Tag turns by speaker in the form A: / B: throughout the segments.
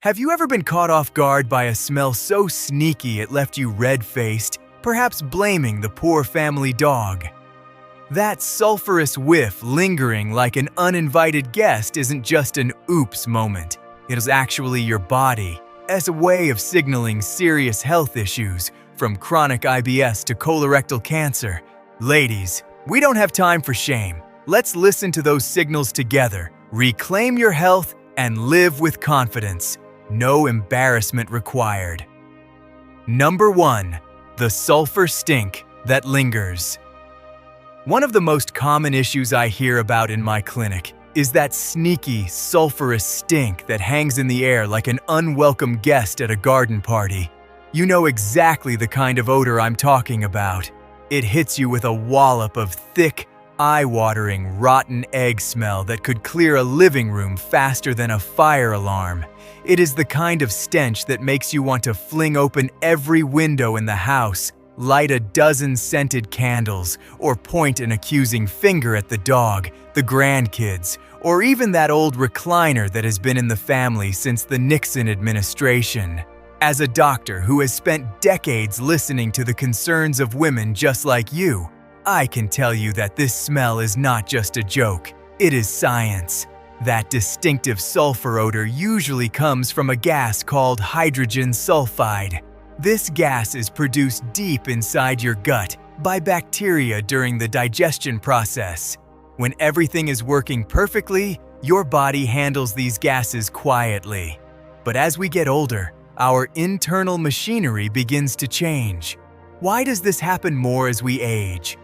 A: Have you ever been caught off guard by a smell so sneaky it left you red-faced, perhaps blaming the poor family dog? That sulfurous whiff lingering like an uninvited guest isn't just an oops moment. It is actually your body, as a way of signaling serious health issues, from chronic IBS to colorectal cancer. Ladies, we don't have time for shame. Let's listen to those signals together, reclaim your health, and live with confidence. No embarrassment required. Number 1. The sulfur stink that lingers. One of the most common issues I hear about in my clinic is that sneaky, sulfurous stink that hangs in the air like an unwelcome guest at a garden party. You know exactly the kind of odor I'm talking about. It hits you with a wallop of thick, eye-watering, rotten egg smell that could clear a living room faster than a fire alarm. It is the kind of stench that makes you want to fling open every window in the house, light a dozen scented candles, or point an accusing finger at the dog, the grandkids, or even that old recliner that has been in the family since the Nixon administration. As a doctor who has spent decades listening to the concerns of women just like you, I can tell you that this smell is not just a joke, it is science. That distinctive sulfur odor usually comes from a gas called hydrogen sulfide. This gas is produced deep inside your gut by bacteria during the digestion process. When everything is working perfectly, your body handles these gases quietly. But as we get older, our internal machinery begins to change. Why does this happen more as we age?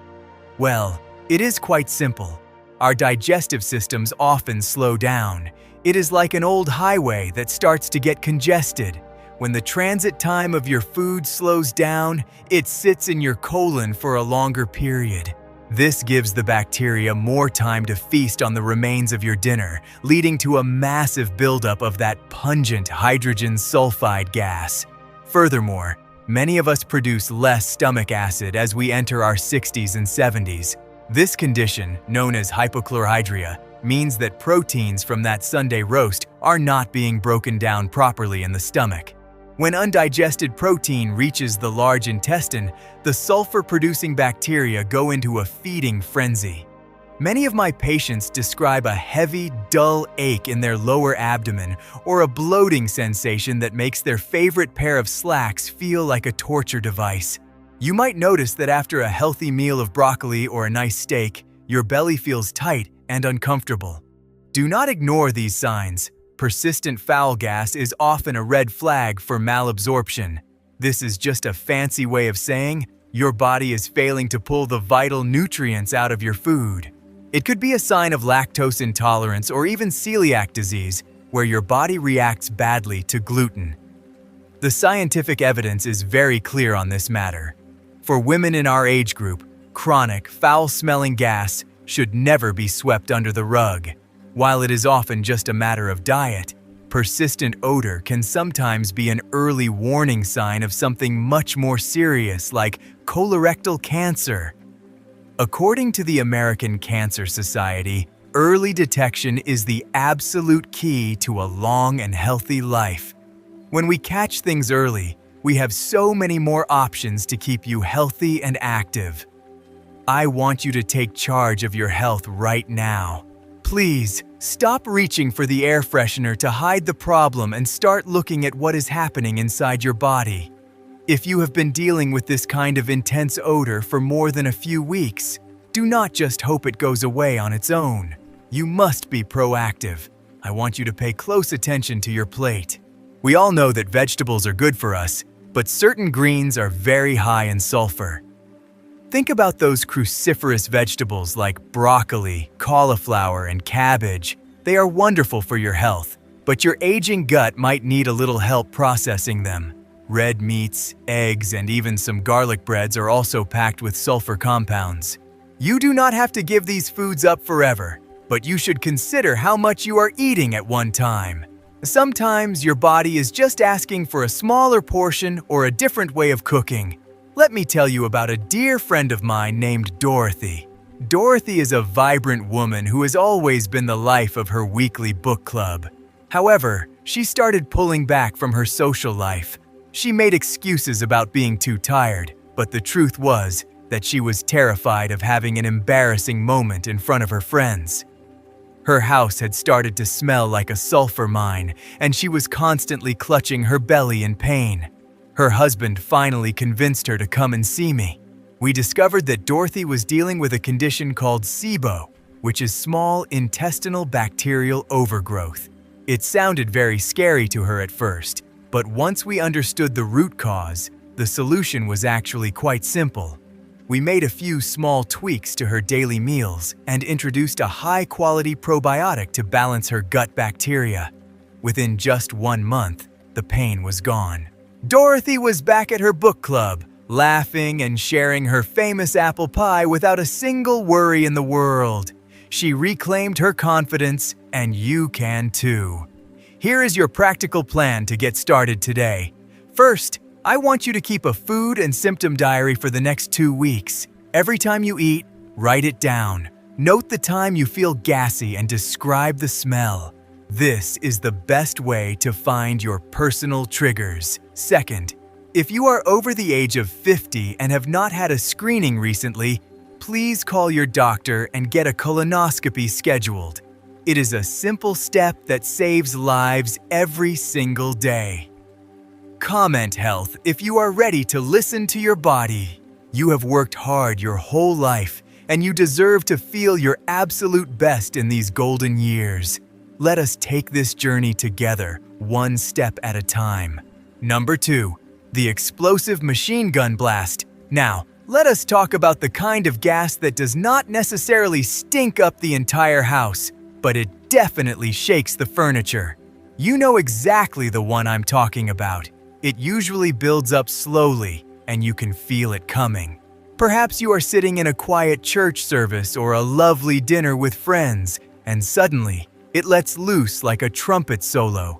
A: Well, it is quite simple. Our digestive systems often slow down. It is like an old highway that starts to get congested. When the transit time of your food slows down, it sits in your colon for a longer period. This gives the bacteria more time to feast on the remains of your dinner, leading to a massive buildup of that pungent hydrogen sulfide gas. Furthermore, many of us produce less stomach acid as we enter our 60s and 70s. This condition, known as hypochlorhydria, means that proteins from that Sunday roast are not being broken down properly in the stomach. When undigested protein reaches the large intestine, the sulfur-producing bacteria go into a feeding frenzy. Many of my patients describe a heavy, dull ache in their lower abdomen or a bloating sensation that makes their favorite pair of slacks feel like a torture device. You might notice that after a healthy meal of broccoli or a nice steak, your belly feels tight and uncomfortable. Do not ignore these signs. Persistent foul gas is often a red flag for malabsorption. This is just a fancy way of saying your body is failing to pull the vital nutrients out of your food. It could be a sign of lactose intolerance or even celiac disease, where your body reacts badly to gluten. The scientific evidence is very clear on this matter. For women in our age group, chronic, foul-smelling gas should never be swept under the rug. While it is often just a matter of diet, persistent odor can sometimes be an early warning sign of something much more serious like colorectal cancer. According to the American Cancer Society, early detection is the absolute key to a long and healthy life. When we catch things early, we have so many more options to keep you healthy and active. I want you to take charge of your health right now. Please, stop reaching for the air freshener to hide the problem and start looking at what is happening inside your body. If you have been dealing with this kind of intense odor for more than a few weeks, do not just hope it goes away on its own. You must be proactive. I want you to pay close attention to your plate. We all know that vegetables are good for us, but certain greens are very high in sulfur. Think about those cruciferous vegetables like broccoli, cauliflower, and cabbage. They are wonderful for your health, but your aging gut might need a little help processing them. Red meats, eggs, and even some garlic breads are also packed with sulfur compounds. You do not have to give these foods up forever, but you should consider how much you are eating at one time. Sometimes your body is just asking for a smaller portion or a different way of cooking. Let me tell you about a dear friend of mine named Dorothy. Dorothy is a vibrant woman who has always been the life of her weekly book club. However, She started pulling back from her social life. She made excuses about being too tired, but the truth was that she was terrified of having an embarrassing moment in front of her friends. Her house had started to smell like a sulfur mine, and she was constantly clutching her belly in pain. Her husband finally convinced her to come and see me. We discovered that Dorothy was dealing with a condition called SIBO, which is small intestinal bacterial overgrowth. It sounded very scary to her at first, but once we understood the root cause, the solution was actually quite simple. We made a few small tweaks to her daily meals and introduced a high-quality probiotic to balance her gut bacteria. Within just 1 month, the pain was gone. Dorothy was back at her book club, laughing and sharing her famous apple pie without a single worry in the world. She reclaimed her confidence, and you can too. Here is your practical plan to get started today. First, I want you to keep a food and symptom diary for the next 2 weeks. Every time you eat, write it down. Note the time you feel gassy and describe the smell. This is the best way to find your personal triggers. Second, if you are over the age of 50 and have not had a screening recently, please call your doctor and get a colonoscopy scheduled. It is a simple step that saves lives every single day. Comment health if you are ready to listen to your body. You have worked hard your whole life, and you deserve to feel your absolute best in these golden years. Let us take this journey together, one step at a time. Number 2, the explosive machine gun blast. Now, let us talk about the kind of gas that does not necessarily stink up the entire house, but it definitely shakes the furniture. You know exactly the one I'm talking about. It usually builds up slowly, and you can feel it coming. Perhaps you are sitting in a quiet church service or a lovely dinner with friends, and suddenly, it lets loose like a trumpet solo.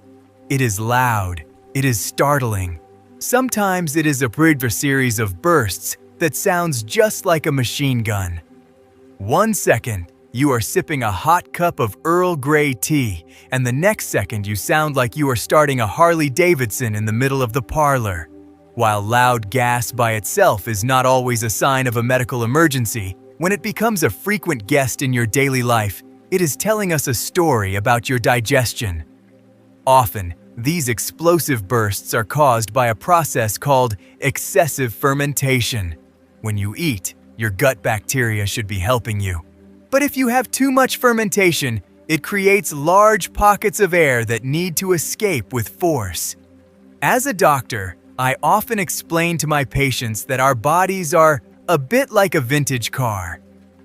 A: It is loud. It is startling. Sometimes it is a brief series of bursts that sounds just like a machine gun. 1 second, you are sipping a hot cup of Earl Grey tea, and the next second you sound like you are starting a Harley Davidson in the middle of the parlor. While loud gas by itself is not always a sign of a medical emergency, when it becomes a frequent guest in your daily life, it is telling us a story about your digestion. Often, these explosive bursts are caused by a process called excessive fermentation. When you eat, your gut bacteria should be helping you. But if you have too much fermentation, it creates large pockets of air that need to escape with force. As a doctor, I often explain to my patients that our bodies are a bit like a vintage car.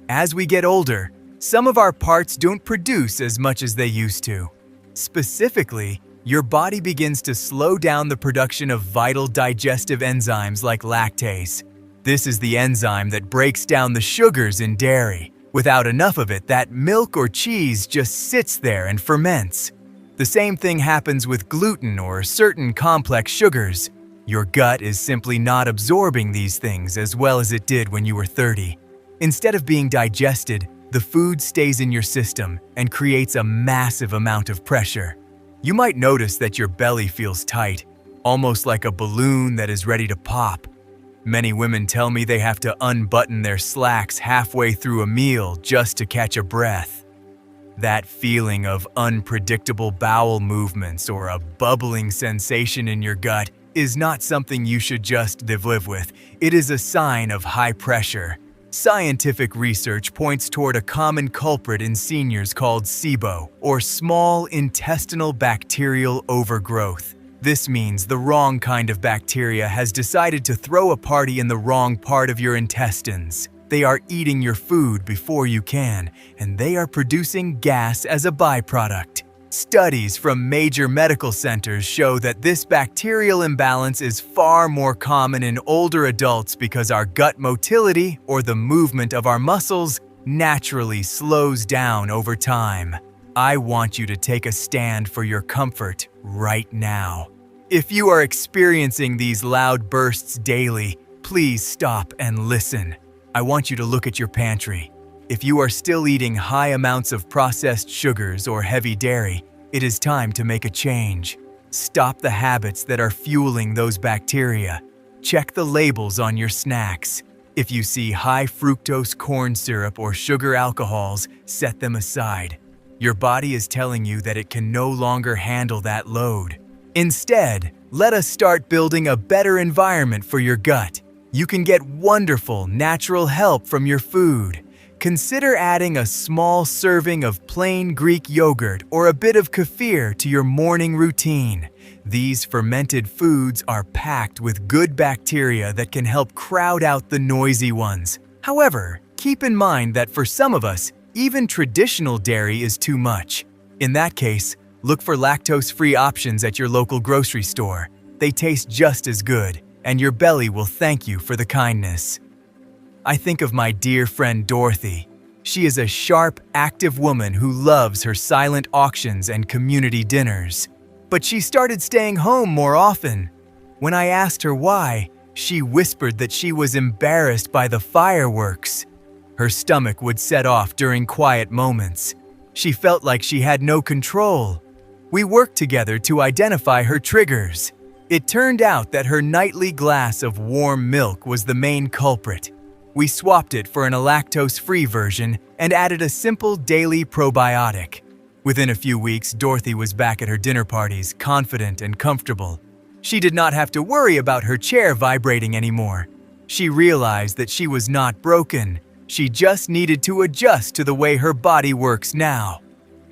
A: As we get older, some of our parts don't produce as much as they used to. Specifically, your body begins to slow down the production of vital digestive enzymes like lactase. This is the enzyme that breaks down the sugars in dairy. Without enough of it, that milk or cheese just sits there and ferments. The same thing happens with gluten or certain complex sugars. Your gut is simply not absorbing these things as well as it did when you were 30. Instead of being digested, the food stays in your system and creates a massive amount of pressure. You might notice that your belly feels tight, almost like a balloon that is ready to pop. Many women tell me they have to unbutton their slacks halfway through a meal just to catch a breath. That feeling of unpredictable bowel movements or a bubbling sensation in your gut is not something you should just live with. It is a sign of high pressure. Scientific research points toward a common culprit in seniors called SIBO, or small intestinal bacterial overgrowth. This means the wrong kind of bacteria has decided to throw a party in the wrong part of your intestines. They are eating your food before you can, and they are producing gas as a byproduct. Studies from major medical centers show that this bacterial imbalance is far more common in older adults because our gut motility, or the movement of our muscles, naturally slows down over time. I want you to take a stand for your comfort right now. If you are experiencing these loud bursts daily, please stop and listen. I want you to look at your pantry. If you are still eating high amounts of processed sugars or heavy dairy, it is time to make a change. Stop the habits that are fueling those bacteria. Check the labels on your snacks. If you see high fructose corn syrup or sugar alcohols, set them aside. Your body is telling you that it can no longer handle that load. Instead, let us start building a better environment for your gut. You can get wonderful, natural help from your food. Consider adding a small serving of plain Greek yogurt or a bit of kefir to your morning routine. These fermented foods are packed with good bacteria that can help crowd out the noisy ones. However, keep in mind that for some of us, even traditional dairy is too much. In that case, look for lactose-free options at your local grocery store. They taste just as good, and your belly will thank you for the kindness. I think of my dear friend Dorothy. She is a sharp, active woman who loves her silent auctions and community dinners. But she started staying home more often. When I asked her why, she whispered that she was embarrassed by the fireworks. Her stomach would set off during quiet moments. She felt like she had no control. We worked together to identify her triggers. It turned out that her nightly glass of warm milk was the main culprit. We swapped it for an lactose-free version and added a simple daily probiotic. Within a few weeks, Dorothy was back at her dinner parties, confident and comfortable. She did not have to worry about her chair vibrating anymore. She realized that she was not broken. She just needed to adjust to the way her body works now.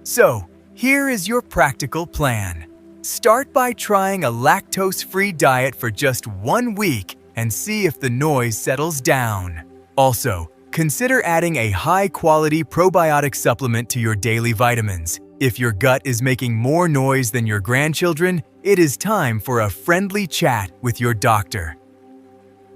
A: So, here is your practical plan. Start by trying a lactose-free diet for just 1 week and see if the noise settles down. Also, consider adding a high-quality probiotic supplement to your daily vitamins. If your gut is making more noise than your grandchildren, it is time for a friendly chat with your doctor.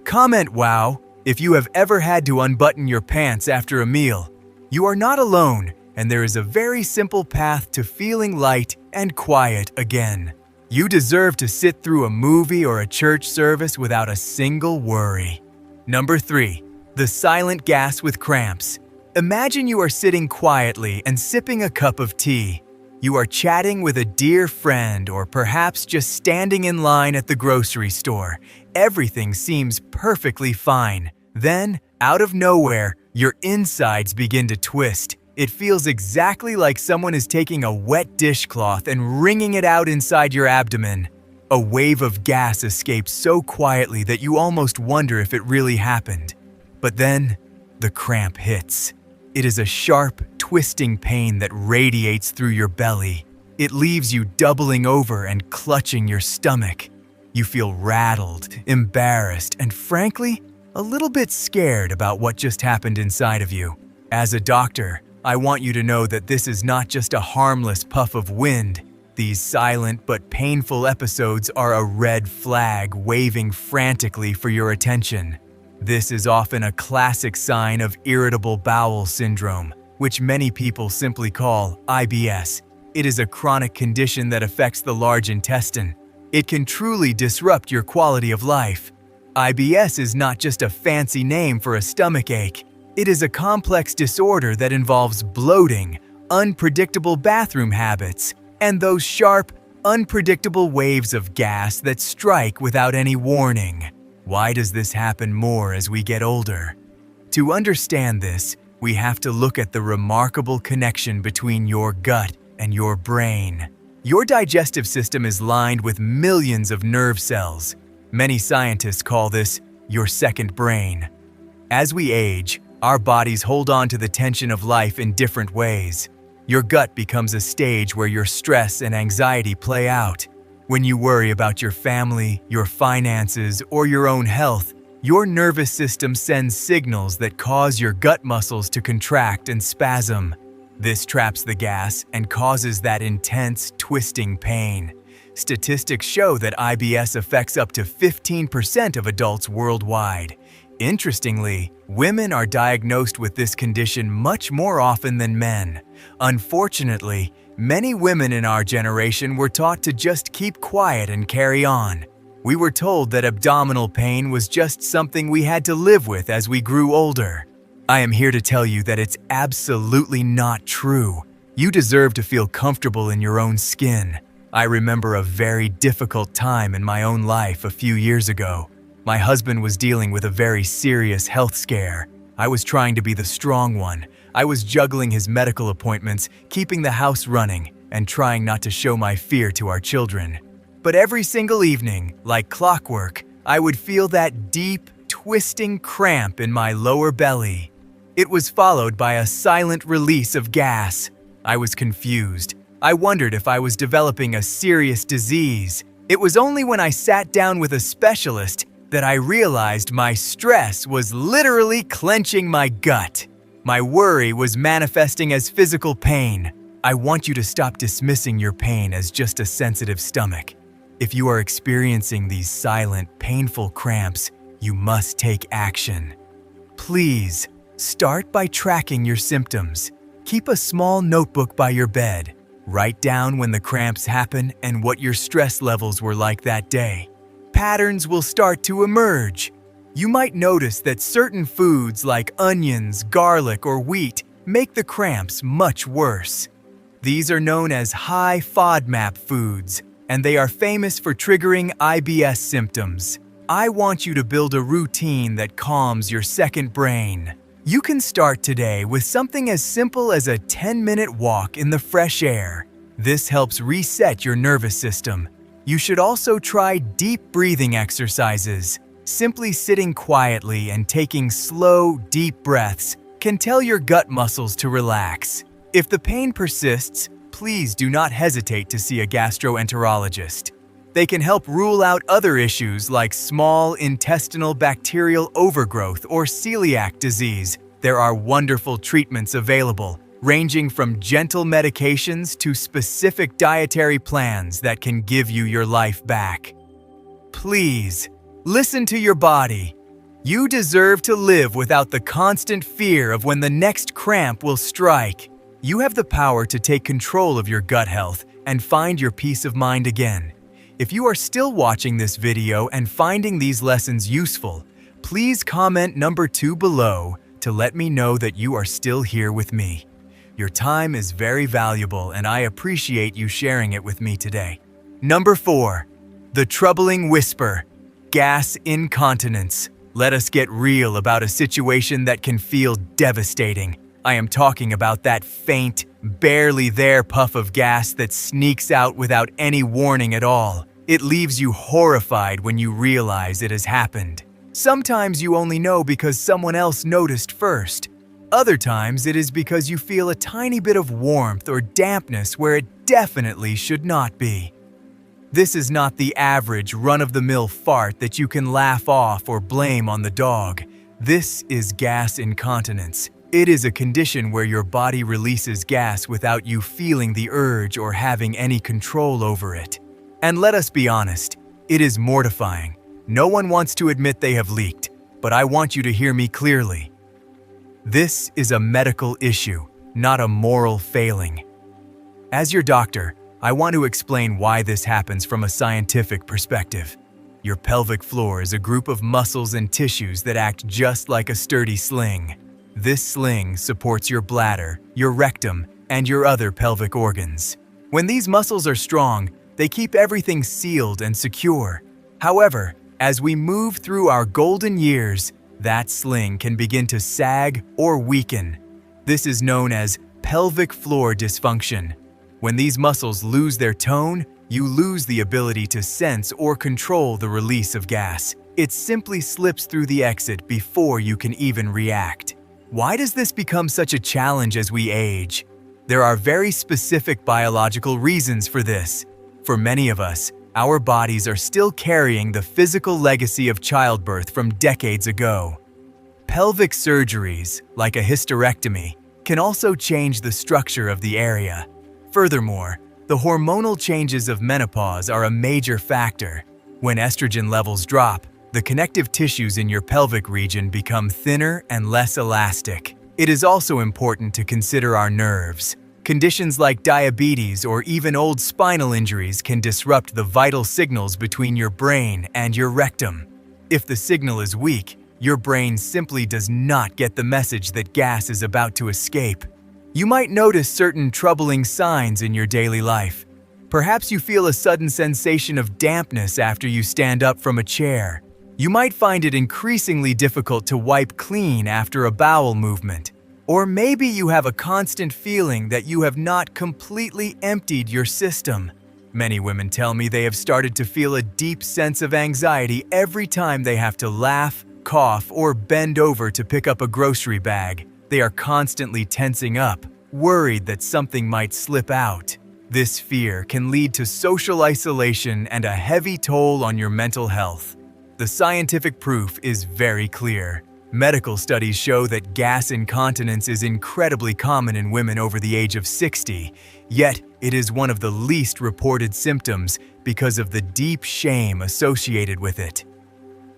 A: Comment "Wow" if you have ever had to unbutton your pants after a meal. You are not alone, and there is a very simple path to feeling light and quiet again. You deserve to sit through a movie or a church service without a single worry. Number 3. The silent gas with cramps. Imagine you are sitting quietly and sipping a cup of tea. You are chatting with a dear friend or perhaps just standing in line at the grocery store. Everything seems perfectly fine. Then, out of nowhere, your insides begin to twist. It feels exactly like someone is taking a wet dishcloth and wringing it out inside your abdomen. A wave of gas escapes so quietly that you almost wonder if it really happened. But then, the cramp hits. It is a sharp, twisting pain that radiates through your belly. It leaves you doubling over and clutching your stomach. You feel rattled, embarrassed, and frankly, a little bit scared about what just happened inside of you. As a doctor, I want you to know that this is not just a harmless puff of wind. These silent but painful episodes are a red flag waving frantically for your attention. This is often a classic sign of irritable bowel syndrome, which many people simply call IBS. It is a chronic condition that affects the large intestine. It can truly disrupt your quality of life. IBS is not just a fancy name for a stomach ache. It is a complex disorder that involves bloating, unpredictable bathroom habits, and those sharp, unpredictable waves of gas that strike without any warning. Why does this happen more as we get older? To understand this, we have to look at the remarkable connection between your gut and your brain. Your digestive system is lined with millions of nerve cells. Many scientists call this your second brain. As we age, our bodies hold on to the tension of life in different ways. Your gut becomes a stage where your stress and anxiety play out. When you worry about your family, your finances, or your own health, your nervous system sends signals that cause your gut muscles to contract and spasm. This traps the gas and causes that intense, twisting pain. Statistics show that IBS affects up to 15% of adults worldwide. Interestingly, women are diagnosed with this condition much more often than men. Unfortunately, many women in our generation were taught to just keep quiet and carry on. We were told that abdominal pain was just something we had to live with as we grew older. I am here to tell you that it's absolutely not true. You deserve to feel comfortable in your own skin. I remember a very difficult time in my own life a few years ago. My husband was dealing with a very serious health scare. I was trying to be the strong one. I was juggling his medical appointments, keeping the house running, and trying not to show my fear to our children. But every single evening, like clockwork, I would feel that deep, twisting cramp in my lower belly. It was followed by a silent release of gas. I was confused. I wondered if I was developing a serious disease. It was only when I sat down with a specialist that I realized my stress was literally clenching my gut. My worry was manifesting as physical pain. I want you to stop dismissing your pain as just a sensitive stomach. If you are experiencing these silent, painful cramps, you must take action. Please, start by tracking your symptoms. Keep a small notebook by your bed. Write down when the cramps happen and what your stress levels were like that day. Patterns will start to emerge. You might notice that certain foods like onions, garlic, or wheat make the cramps much worse. These are known as high FODMAP foods, and they are famous for triggering IBS symptoms. I want you to build a routine that calms your second brain. You can start today with something as simple as a 10-minute walk in the fresh air. This helps reset your nervous system. You should also try deep breathing exercises. Simply sitting quietly and taking slow, deep breaths can tell your gut muscles to relax. If the pain persists, please do not hesitate to see a gastroenterologist. They can help rule out other issues like small intestinal bacterial overgrowth or celiac disease. There are wonderful treatments available, ranging from gentle medications to specific dietary plans that can give you your life back. Please, listen to your body. You deserve to live without the constant fear of when the next cramp will strike. You have the power to take control of your gut health and find your peace of mind again. If you are still watching this video and finding these lessons useful, please comment number 2 below to let me know that you are still here with me. Your time is very valuable and I appreciate you sharing it with me today. Number 4, the troubling whisper, gas incontinence. Let us get real about a situation that can feel devastating. I am talking about that faint, barely there puff of gas that sneaks out without any warning at all. It leaves you horrified when you realize it has happened. Sometimes you only know because someone else noticed first. Other times it is because you feel a tiny bit of warmth or dampness where it definitely should not be. This is not the average run-of-the-mill fart that you can laugh off or blame on the dog. This is gas incontinence. It is a condition where your body releases gas without you feeling the urge or having any control over it. And let us be honest, it is mortifying. No one wants to admit they have leaked, but I want you to hear me clearly. This is a medical issue, not a moral failing. As your doctor, I want to explain why this happens from a scientific perspective. Your pelvic floor is a group of muscles and tissues that act just like a sturdy sling. This sling supports your bladder, your rectum, and your other pelvic organs. When these muscles are strong, they keep everything sealed and secure. However, as we move through our golden years, that sling can begin to sag or weaken. This is known as pelvic floor dysfunction. When these muscles lose their tone, you lose the ability to sense or control the release of gas. It simply slips through the exit before you can even react. Why does this become such a challenge as we age? There are very specific biological reasons for this. For many of us, our bodies are still carrying the physical legacy of childbirth from decades ago. Pelvic surgeries, like a hysterectomy, can also change the structure of the area. Furthermore, the hormonal changes of menopause are a major factor. When estrogen levels drop, the connective tissues in your pelvic region become thinner and less elastic. It is also important to consider our nerves. Conditions like diabetes or even old spinal injuries can disrupt the vital signals between your brain and your rectum. If the signal is weak, your brain simply does not get the message that gas is about to escape. You might notice certain troubling signs in your daily life. Perhaps you feel a sudden sensation of dampness after you stand up from a chair. You might find it increasingly difficult to wipe clean after a bowel movement. Or maybe you have a constant feeling that you have not completely emptied your system. Many women tell me they have started to feel a deep sense of anxiety every time they have to laugh, cough, or bend over to pick up a grocery bag. They are constantly tensing up, worried that something might slip out. This fear can lead to social isolation and a heavy toll on your mental health. The scientific proof is very clear. Medical studies show that gas incontinence is incredibly common in women over the age of 60, yet it is one of the least reported symptoms because of the deep shame associated with it.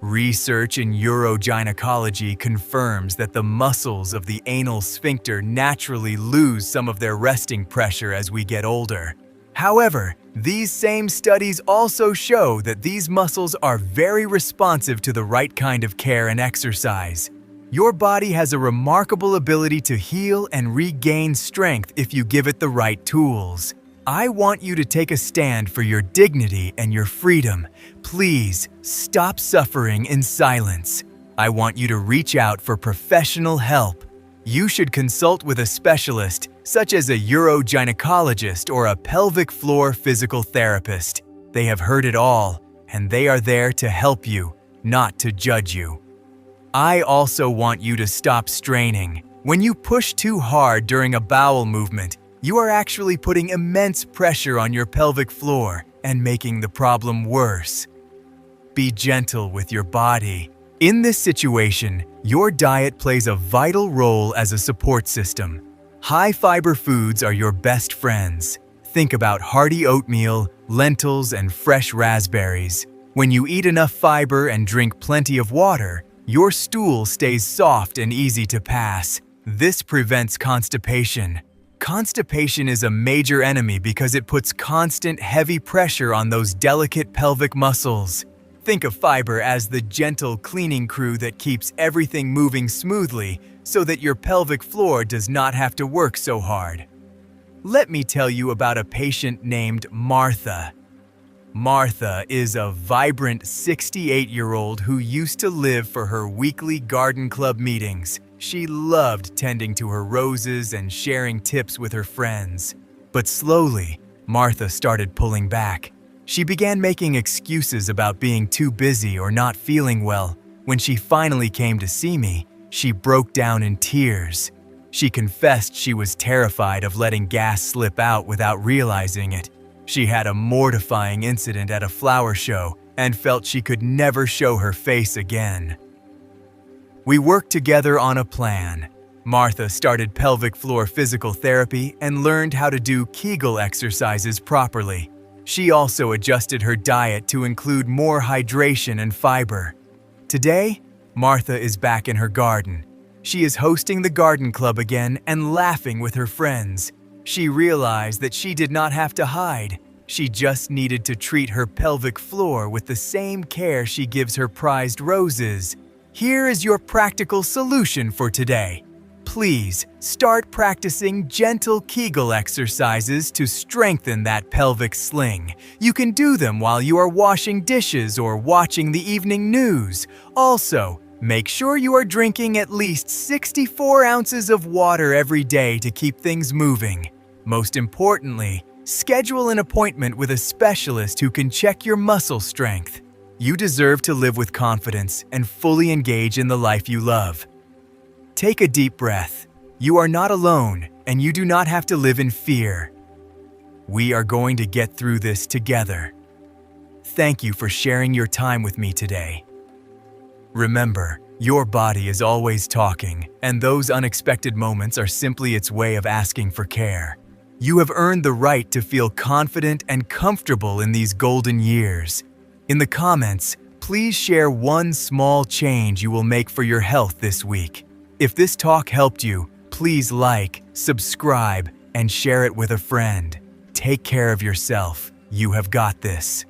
A: Research in urogynecology confirms that the muscles of the anal sphincter naturally lose some of their resting pressure as we get older. However, these same studies also show that these muscles are very responsive to the right kind of care and exercise. Your body has a remarkable ability to heal and regain strength if you give it the right tools. I want you to take a stand for your dignity and your freedom. Please stop suffering in silence. I want you to reach out for professional help. You should consult with a specialist, such as a urogynecologist or a pelvic floor physical therapist. They have heard it all, and they are there to help you, not to judge you. I also want you to stop straining. When you push too hard during a bowel movement, you are actually putting immense pressure on your pelvic floor and making the problem worse. Be gentle with your body. In this situation, your diet plays a vital role as a support system. High-fiber foods are your best friends. Think about hearty oatmeal, lentils, and fresh raspberries. When you eat enough fiber and drink plenty of water, your stool stays soft and easy to pass. This prevents constipation. Constipation is a major enemy because it puts constant heavy pressure on those delicate pelvic muscles. Think of fiber as the gentle cleaning crew that keeps everything moving smoothly so that your pelvic floor does not have to work so hard. Let me tell you about a patient named Martha. Martha is a vibrant 68-year-old who used to live for her weekly garden club meetings. She loved tending to her roses and sharing tips with her friends. But slowly, Martha started pulling back. She began making excuses about being too busy or not feeling well. When she finally came to see me, she broke down in tears. She confessed she was terrified of letting gas slip out without realizing it. She had a mortifying incident at a flower show and felt she could never show her face again. We worked together on a plan. Martha started pelvic floor physical therapy and learned how to do Kegel exercises properly. She also adjusted her diet to include more hydration and fiber. Today, Martha is back in her garden. She is hosting the garden club again and laughing with her friends. She realized that she did not have to hide. She just needed to treat her pelvic floor with the same care she gives her prized roses. Here is your practical solution for today. Please start practicing gentle Kegel exercises to strengthen that pelvic sling. You can do them while you are washing dishes or watching the evening news. Also, make sure you are drinking at least 64 ounces of water every day to keep things moving. Most importantly, schedule an appointment with a specialist who can check your muscle strength. You deserve to live with confidence and fully engage in the life you love. Take a deep breath. You are not alone, and you do not have to live in fear. We are going to get through this together. Thank you for sharing your time with me today. Remember, your body is always talking, and those unexpected moments are simply its way of asking for care. You have earned the right to feel confident and comfortable in these golden years. In the comments, please share one small change you will make for your health this week. If this talk helped you, please like, subscribe, and share it with a friend. Take care of yourself. You have got this.